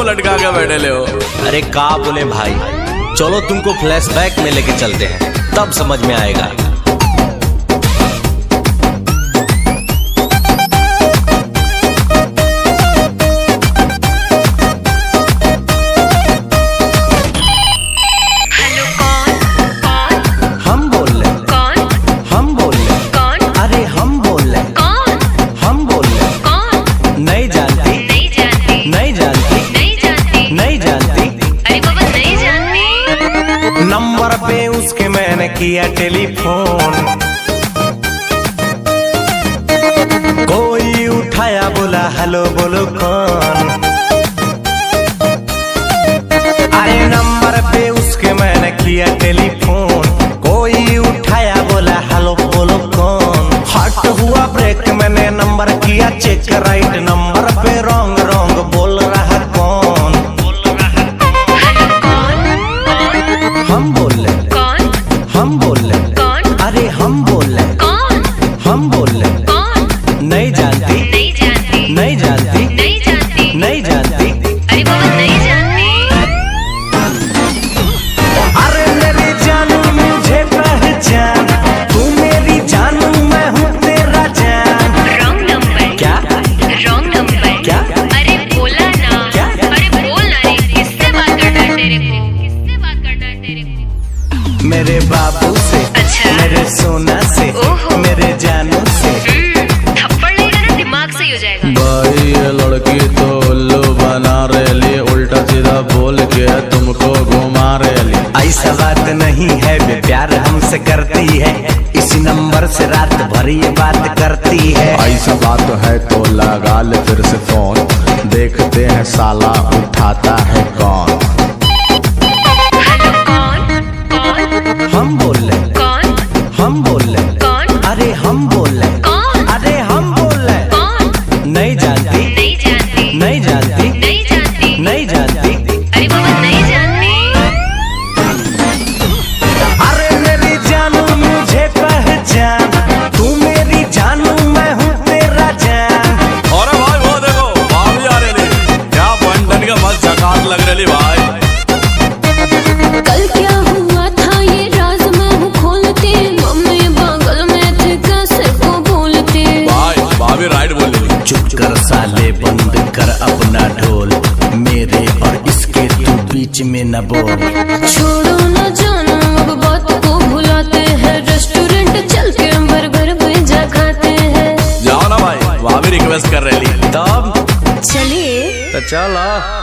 मुंह लटका के बैठे ले हो। अरे का बोले भाई, चलो तुमको फ्लैशबैक में लेके चलते हैं, तब समझ में आएगा। नंबर पे उसके मैंने किया टेलीफोन, कोई उठाया बोला हेलो बोलो कौन। अरे नंबर पे उसके मैंने किया टेलीफोन, कोई उठाया बोला हेलो बोलो कौन। हट हुआ ब्रेक, मैंने नंबर किया चेक, राइट नंबर पे रॉन्ग रॉन्ग बोल रहा कौन। हम बोल रहे कौन, हम बोल रहे कौन, अरे हम बोल रहे कौन, हम बोल रहे कौन। नहीं जानती, नहीं जानती, नहीं जानती, नहीं जानती, नहीं जानती, अरे बाबा नहीं जानती। अरे मेरी जानू मुझे पहचान, तू मेरी जानू मैं हूँ तेरा जान। रॉन्ग नंबर क्या, रॉन्ग नंबर क्या, अरे बोला ना क्या, अरे बोलना रे, किससे बात करना है तेरे को, किससे बात करना है तेरे को। मेरे बाबू से, अच्छा, मेरे सोना से, मेरे जानू से। थप्पड़ लगेगा ना दिमाग से ही हो जाएगा। भाई ये लड़की तो उल्लू बना रही, उल्टा सीधा बोल के तुमको घुमा रही। ऐसा बात नहीं है, वे प्यार हमसे करती है, इसी नंबर से रात भर ये बात करती है। ऐसा बात है तो लगा ले फिर से फोन, देखते हैं साला उठाता है कौन। हम बोल रहे कौन, हम बोल रहे कौन, अरे हम बोल रहे कौन, अरे हम बोल रहे कौन। नहीं जानती, नहीं जानती, नहीं जानती, नहीं जानती, नहीं जानती, अरे बाबा नहीं जानती। अरे मेरी जानू मुझे पहचान, तू मेरी जानू मैं हूँ तेरा जान। अरे भाई वो देखो भाभी आ रही, क्या बंटन का मस्त झकास लग रही भाई। कल क्या हुआ था ये राज मैं हूँ खोलती, मम्मी बगल में थे कैसे को बोलती। भाई भाभी राइट बोल रही। चुप कर साले, बंद कर अपना ढोल, मेरे और इसके तू बीच में न बोल। छोड़ो न जानो अब बात को भुलाते हैं, रेस्टोरेंट चल के बर्गर पिज्जा खाते हैं। जाओ ना भाई, भाभी रिक्वेस्ट कर रही। तब चलिए तो चलो।